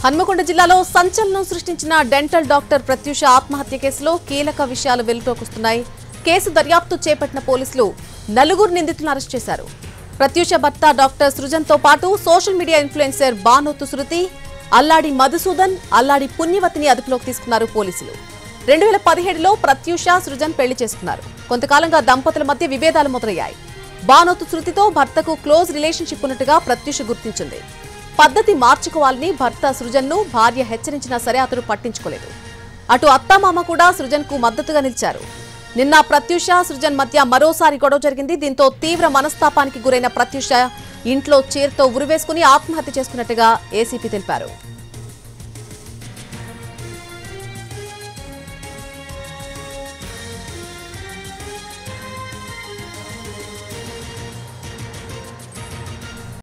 హన్మకొండ జిల్లాలో సంచలనం సృష్టించిన డెంటల్ డాక్టర్ ప్రత్యూష ఆత్మహత్య కేసులో కీలక విషయాలు వెలుగులోకొస్తున్నాయి. కేసు దర్యాప్తు చేపట్టిన పోలీసులు 4 నిందితులను అరెస్ట్ చేశారు. ప్రత్యూష భర్త డాక్టర్ సృజన్తో పాటు సోషల్ మీడియా ఇన్ఫ్లుయెన్సర్ బానోతు శృతి, అల్లాడి మధుసూదన్, అల్లాడి పుణ్యవతిని అదుపులోకి తీసుకున్నారు పోలీసులు. 2017లో ప్రత్యూష సృజన్ పెళ్లి చేసుకున్నారు. కొంతకాలంగా దంపతుల మధ్య విభేదాలు మొదలయ్యాయి. బానోతు శృతితో భర్తకు క్లోజ్ రిలేషన్షిప్ ఉన్నట్టుగా ప్రత్యూష గుర్తించింది. పద్ధతి మార్చుకోవాలని భర్త సృజన్ను భార్య హెచ్చరించినా సరే అతడు పట్టించుకోలేదు. అటు అత్తామామ కూడా సృజన్కు మద్దతుగా నిలిచారు. నిన్న ప్రత్యూష సృజన్ మధ్య మరోసారి గొడవ జరిగింది. దీంతో తీవ్ర మనస్తాపానికి గురైన ప్రత్యూష ఇంట్లో చైర్తో ఉరివేసుకుని ఆత్మహత్య చేసుకున్నట్టుగా ఏసీపీ తెలిపారు.